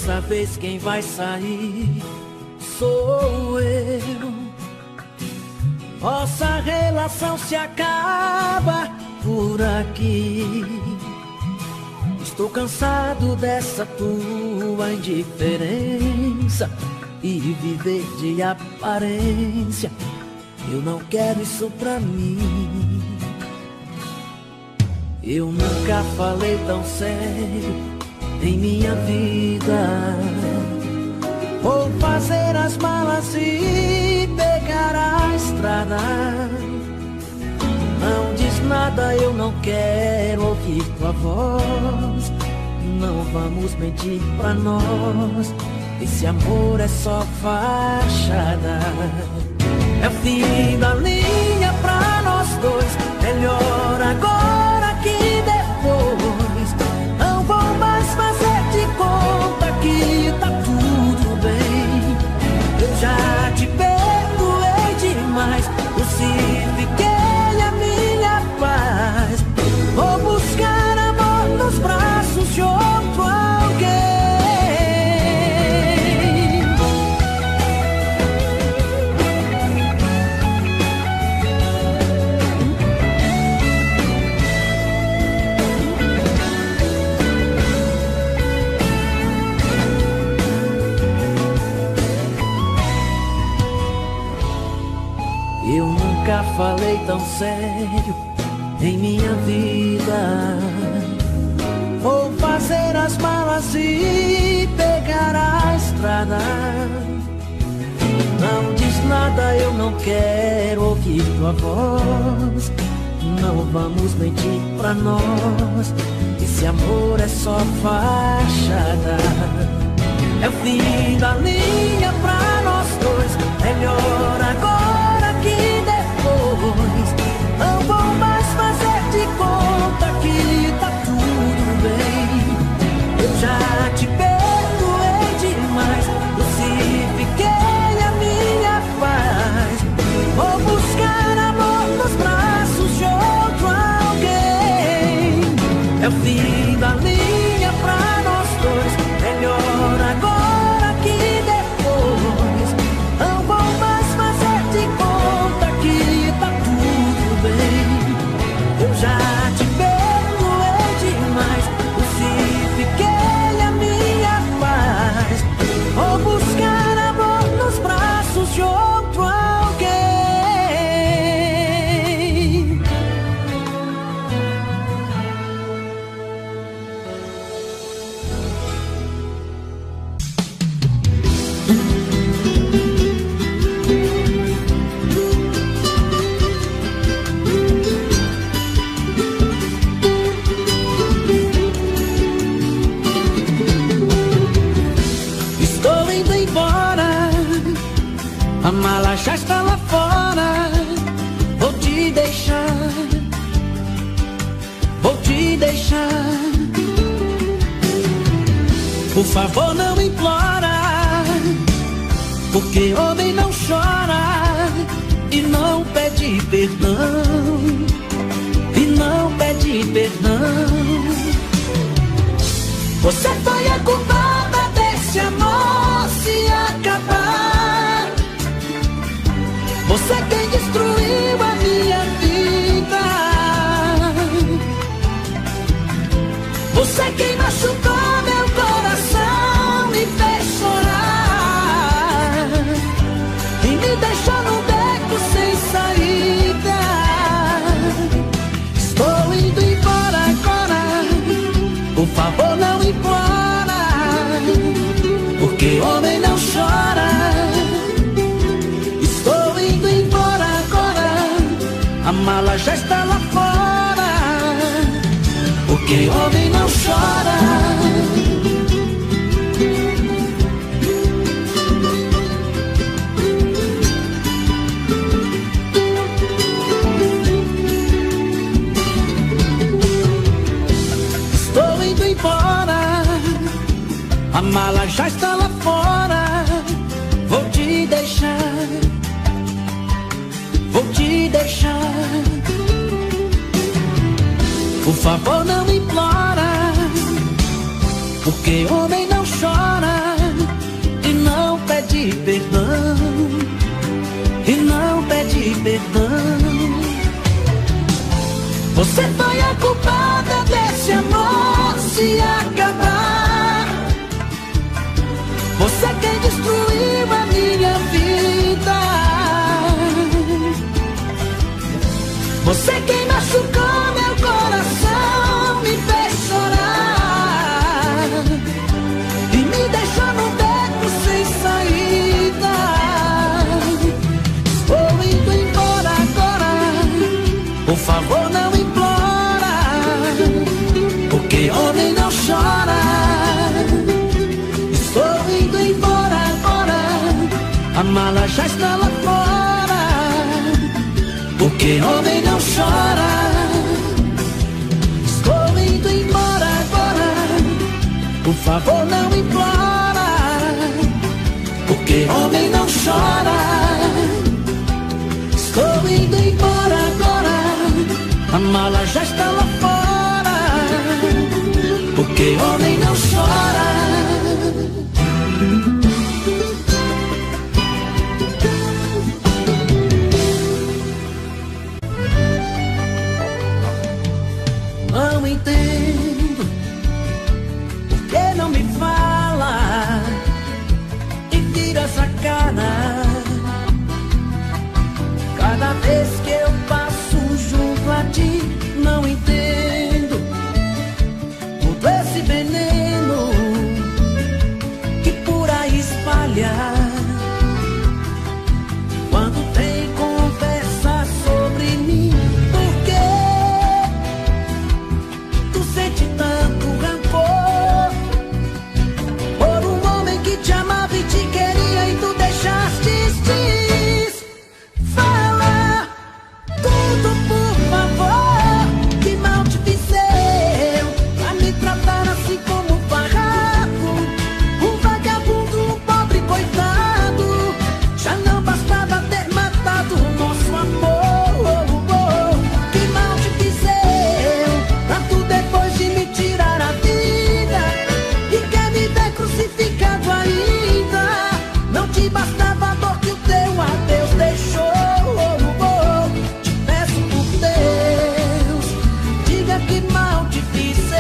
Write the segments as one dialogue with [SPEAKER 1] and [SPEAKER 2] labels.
[SPEAKER 1] Dessa vez quem vai sair sou eu. Nossa relação se acaba por aqui. Estou cansado dessa tua indiferença e viver de aparência. Eu não quero isso pra mim. Eu nunca falei tão sério em minha vida. Vou fazer as malas e pegar a estrada. Não diz nada, eu não quero ouvir tua voz. Não vamos mentir pra nós. Esse amor é só fachada. É o fim da linha pra nós dois. Melhor agora que depois. Não vou mais fazer de conta que tá tudo bem. Eu já te perdoei demais. Crucifiquei a minha paz. Vou buscar amor nos braços de outro alguém. Eu nunca falei tão sério em minha vida. Vou fazer as malas e pegar a estrada. Não diz nada, eu não quero ouvir tua voz. Não vamos mentir pra nós. Esse amor é só fachada. É o fim da linha pra nós dois. Melhor agora que depois. Não vou mais fazer de conta que tá tudo bem. Eu já te perdoei demais. Crucifiquei a minha paz. Vou buscar amor nos braços de outro alguém. É o fim da linha pra nós dois. Melhor agora que depois. Não vou mais fazer de conta que tá tudo bem. Eu já te perdoei demais. Crucifiquei a minha paz. Vou buscar amor nos braços de outro alguém. Estou indo embora, a mala já está lá fora. Vou te deixar, vou te deixar. Por favor, não implora, porque homem não chora e não pede perdão, e não pede perdão. Você foi a culpada desse amor se acabar. Você quem destruiu a minha vida. Você quem machucou meu coração, me fez chorar e me deixou num beco sem saída. Estou indo embora agora. Por favor, não implora, porque homem não chora. Estou indo embora agora, a mala já está lá fora, porque homem não chora. Estou indo embora, a mala já está lá fora. Vou te deixar, vou te deixar. Por favor, não implora, porque homem não chora. solidão e não pede perdão. Você foi a culpada desse amor se acabar. Você quem destruiu a minha vida. Você quem machucou meu coração, me fez chorar e me deixou num beco sem saída. Estou indo embora agora, por favor não implora, porque homem não chora. Estou indo embora agora, a mala já está lá fora, porque homem não chora. Estou indo embora agora, por favor não implora, porque homem não chora. Estou indo embora agora, a mala já está lá fora, porque homem não chora. Não entendo por que não me fala e vira essa cara. Cada vez que eu passo junto a ti, não entendo todo esse veneno que por aí espalha. Quando tem conversa sobre mim, por que tu sente tanto rancor por um homem que te amava e te queria e tu deixaste ir? Fala tudo, por favor, que mal te fiz eu pra me tratar assim como um farrapo, um vagabundo, um pobre coitado. Já não bastava ter matado o nosso amor. Que mal te fiz eu pra tu depois de me tirar a vida e quer me ver crucificado ainda. Não te bastava a dor que o teu adeus deixou. Te peço por Deus, diga que mal te fiz eu.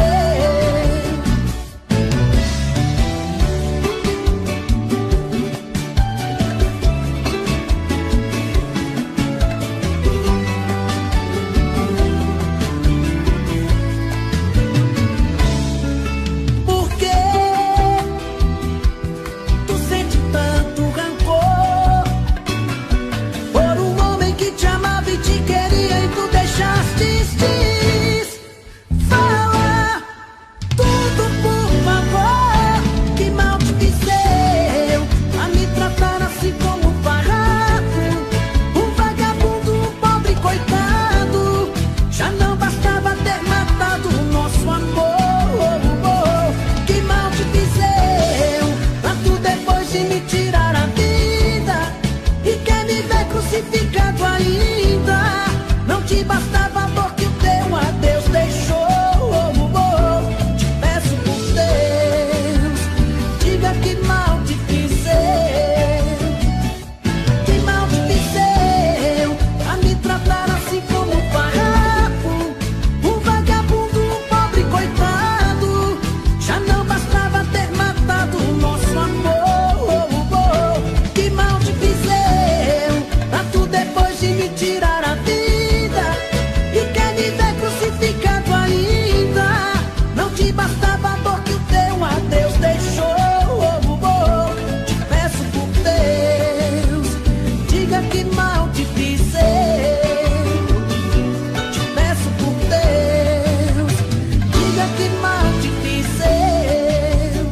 [SPEAKER 1] Por que tu sente tanto rancor por um homem que te amava e te queria e tu deixaste ir? Fala tudo, por favor, que mal te fiz eu a me tratar assim como um farrapo, um vagabundo, um pobre coitado. Já não bastava ter matado o nosso amor. Que mal te fiz eu pra tu depois de me tirar a vida e quer me ver crucificado ainda. Não te bastava a dor que o teu adeus deixou. Te peço por Deus, diga que mal te fiz eu. Que mal te fiz eu pra me tratar assim como um farrapo, um vagabundo, um pobre coitado. Já não bastava ter matado o nosso amor. Que mal te fiz eu pra tu depois de me tirar a vida e quer me ver crucificado ainda. Não te bastava a dor que o teu adeus deixou. Te peço por Deus, diga que mal te fiz eu. Te peço por Deus, diga que mal te fiz eu.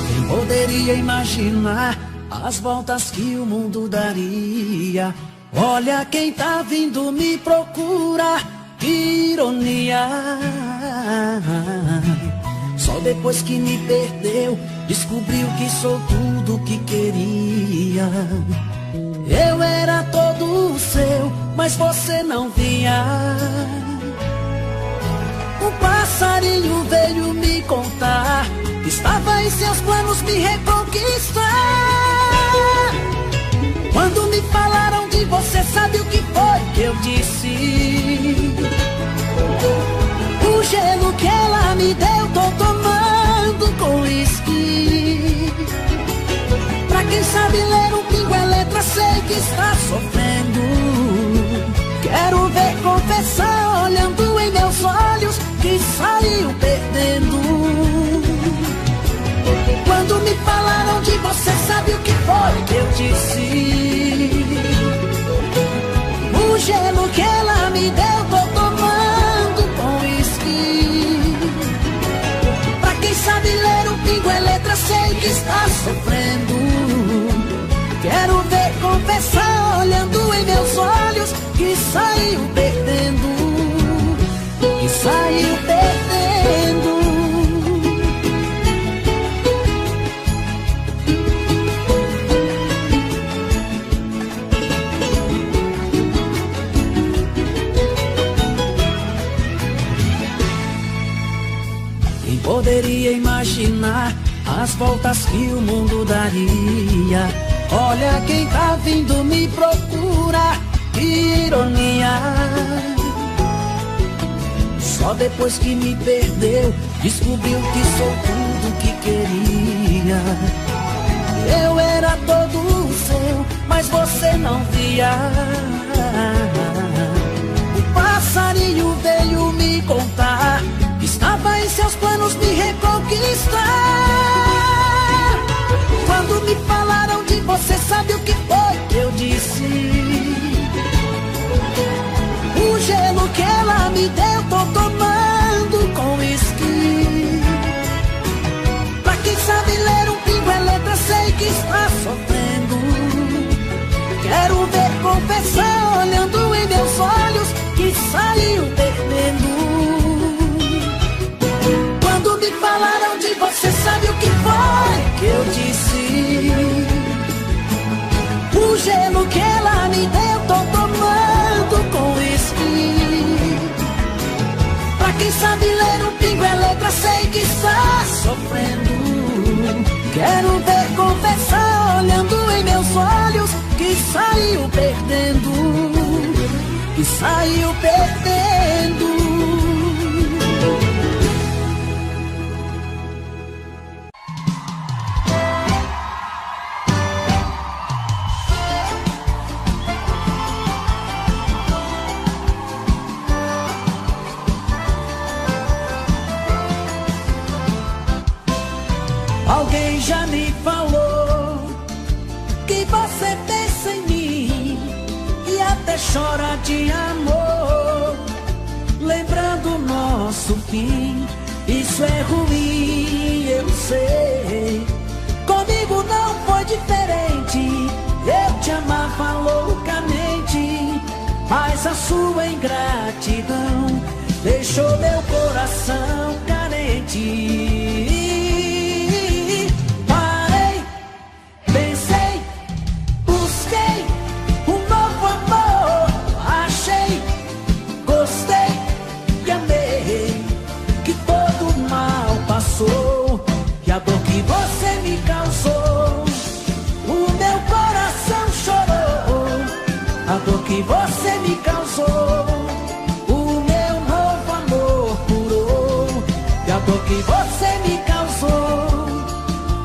[SPEAKER 1] Quem poderia imaginar as voltas que o mundo daria? Olha quem tá vindo me procurar, que ironia. Só depois que me perdeu, descobriu que sou tudo que queria. Eu era todo todo seu, mas você não vinha. Um passarinho veio me contar que estava em seus planos me reconquistar. Quando me falaram de você, sabe o que foi que eu disse? O gelo que ela me deu, tô tomando com uísque. Pra quem sabe ler um pingo é letra, sei que está sofrendo. Quero ver confessar olhando em meus olhos que saiu perdendo. Quando me falaram de você, sabe o que foi que eu disse? O gelo que ela me deu, tô tomando com uísque. Pra quem sabe ler um pingo é letra, sei que está sofrendo. Quero ver confessar olhando em meus olhos que saiu perdendo. Que saiu perdendo. Quem poderia imaginar as voltas que o mundo daria? Olha quem tá vindo me procurar, que ironia. Só depois que me perdeu, descobriu que sou tudo que queria. Eu era todo seu, mas você não via. O passarinho veio me contar que estava em seus planos me reconquistar. Quando me falaram de você, sabe o que foi que eu disse? O gelo que ela me deu, tô tomando com uísque. Pra quem sabe ler um pingo é letra, sei que está sofrendo. Quero ver confessar olhando em meus olhos que saiu perdendo. Quando me falaram de você, sabe o que foi que eu disse? O gelo que ela me deu, tô tomando com uísque. Pra quem sabe ler um pingo é letra, sei que está sofrendo. Quero ver confessar olhando em meus olhos que saiu perdendo. Que saiu perdendo. Alguém já me falou que você pensa em mim e até chora de amor, lembrando o nosso fim. Isso é ruim, eu sei. Comigo não foi diferente. Eu te amava loucamente, mas a sua ingratidão deixou meu coração carente. Que a dor que você me causou, o meu coração chorou. A dor que você me causou, o meu novo amor curou. Que a dor que você me causou,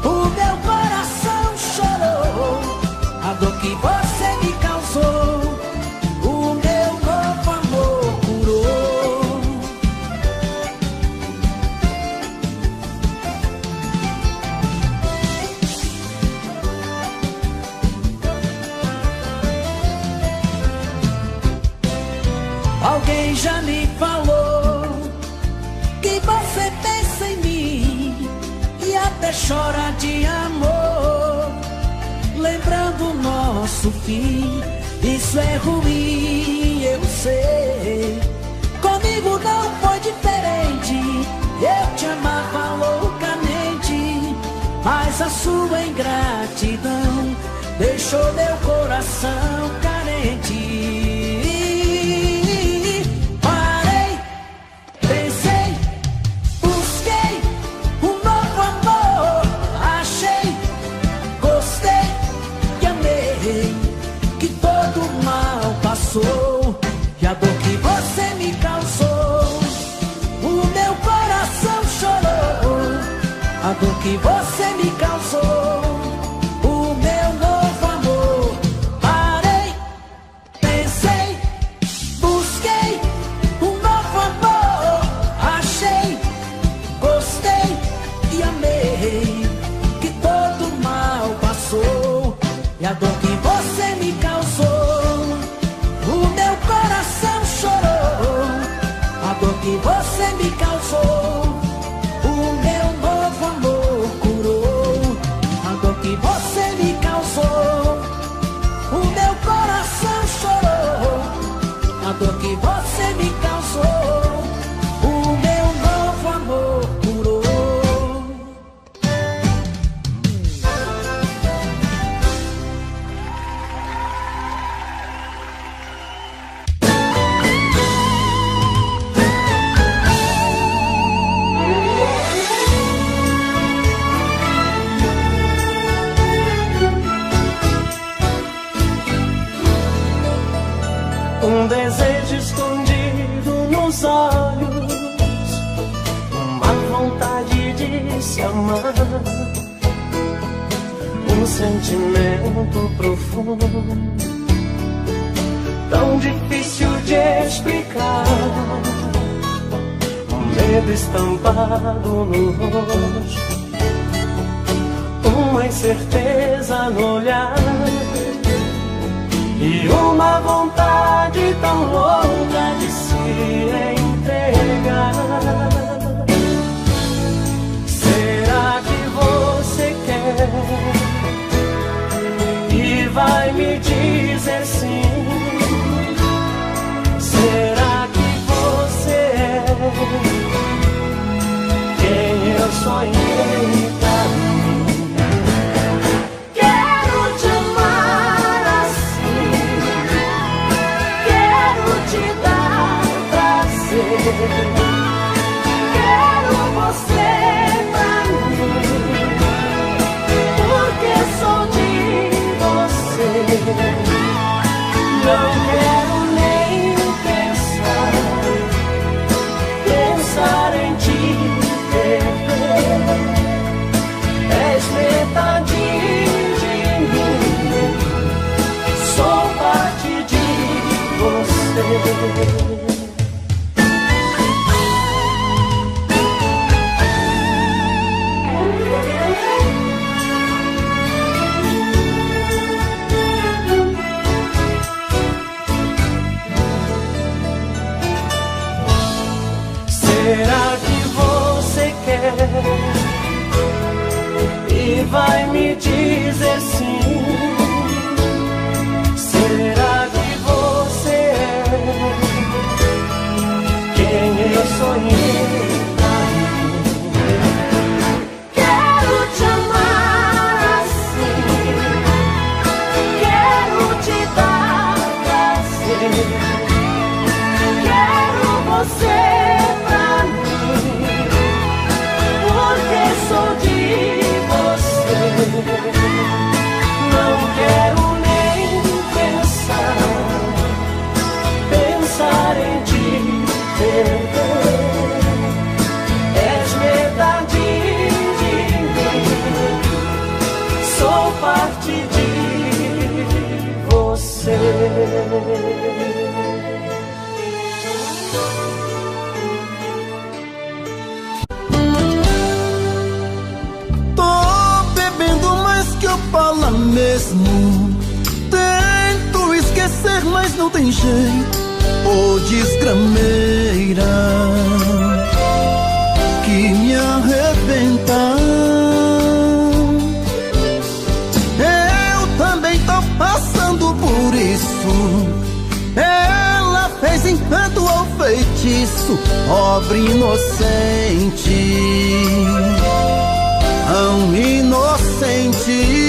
[SPEAKER 1] o meu coração chorou. A dor que você me causou, o meu novo amor curou. Alguém já me falou que você pensa em mim e até chora de amor, lembrando o nosso fim. Isso é ruim, eu sei. Comigo não foi diferente. Eu te amava loucamente, mas a sua ingratidão deixou meu coração carente. a dor que você me causou, o meu coração chorou. A dor que você me causou, o meu novo amor curou. A dor que você me causou, o meu coração chorou. A dor que você me causou, o meu novo amor curou.
[SPEAKER 2] Um desejo escondido nos olhos, uma vontade de se amar, um sentimento profundo, tão difícil de explicar, um medo estampado no rosto, uma incerteza no olhar e uma vontade tão louca de se entregar. Será que você quer e vai me dizer sim? Será que você é quem eu sonhei pra mim? Quero te amar assim, quero te dar prazer, quero você pra mim, porque sou de você. Não quero nem pensar em te perder. És metade de mim, sou parte de você. Será que você quer e vai me dizer sim? Será que você é quem eu sonhei pra mim? Quero te amar assim, quero te dar prazer, quero você pra mim, porque sou de você. Não quero nem pensar em te perder. És metade de mim, sou parte de você.
[SPEAKER 3] Fala mesmo, tento esquecer, mas não tem jeito. Ô desgrameira que me arrebenta. Eu também tô passando por isso. Ela fez encanto ao feitiço, pobre inocente, tão inocente.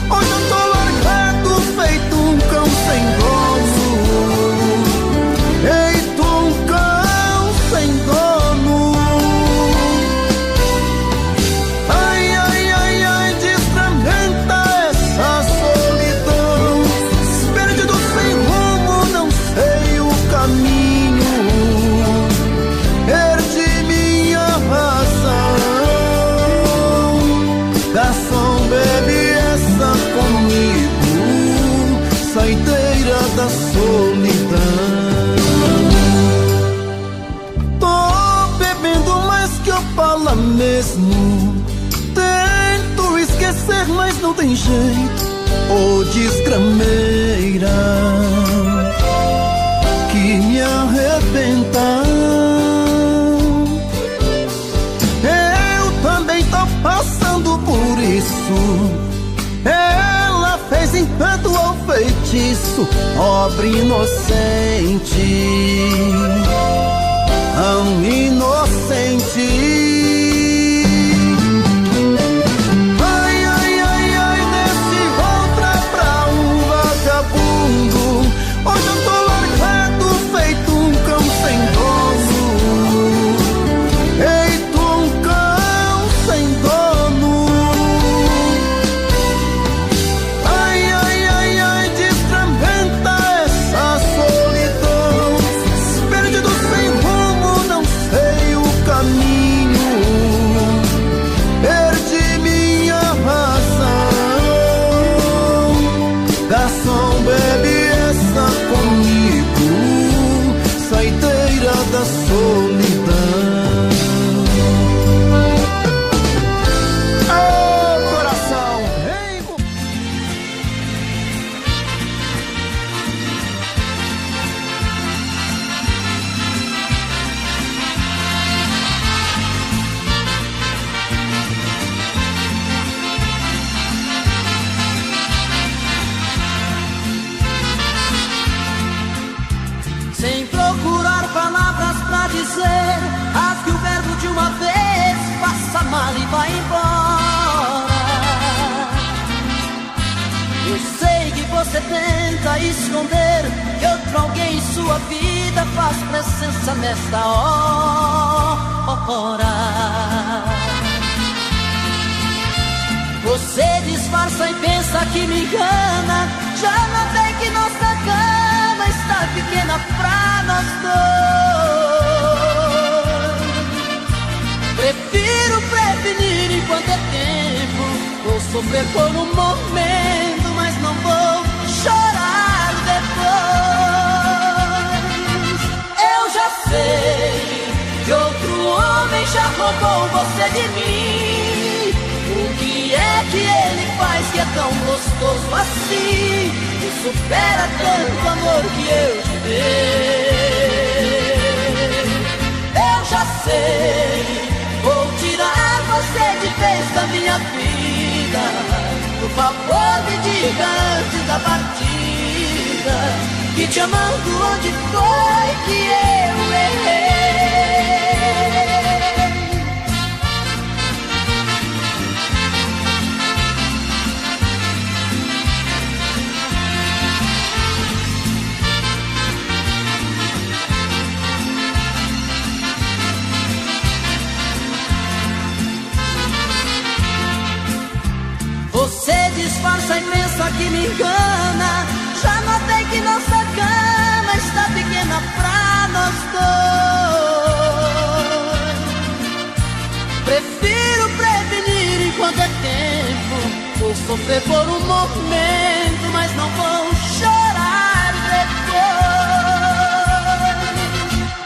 [SPEAKER 3] Hoje eu tô largado, feito um cão sem dono. Feito um cão sem dono. Ai, ai, ai, ai, desfragmenta essa solidão. Perdido sem rumo, não sei o um jeito, ô desgrameira, que me arrebenta. Eu também tô passando por isso. Ela fez encanto ou feitiço, pobre inocente, tão inocente. Hoje eu tô largado, feito um cão sem dono. Feito um cão sem dono. Ai, ai, ai, ai, desgramenta essa solidão. Perdido sem rumo, não sei o caminho. Perdi minha razão. Garçom, bebe comigo, saideira da solidão. Oh, coração, vem.
[SPEAKER 1] Sem procurar palavras pra dizer, rasgue o verbo de uma vez, faça mal e vai embora. Eu sei que você tenta esconder que outro alguém em sua vida faz presença nesta hora. Você disfarça e pensa que me engana, já notei que nossa cama está pequena pra nós dois. Prefiro prevenir enquanto é tempo, vou sofrer por um momento, mas não vou chorar depois. Eu já sei que outro homem já roubou você de mim. O que é que ele faz que é tão gostoso assim, que supera tanto amor que eu te dei? Eu já sei, vou tirar você de vez da minha vida. Por favor, me diga antes da partida, que te amando onde foi que eu errei. Você disfarça e pensa que me engana, já notei que nossa cama está pequena pra nós dois. Prefiro prevenir enquanto é tempo, vou sofrer por um momento, mas não vou chorar depois.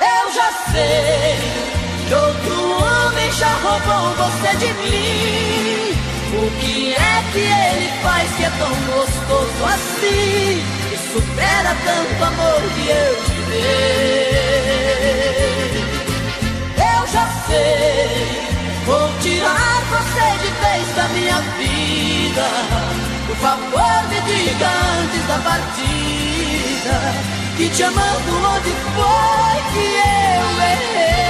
[SPEAKER 1] Eu já sei que outro homem já roubou você de mim. O que é que ele faz que é tão gostoso assim, que supera tanto amor que eu te dei? Eu já sei, vou tirar você de vez da minha vida. Por favor, me diga antes da partida, que te amando onde foi que eu errei.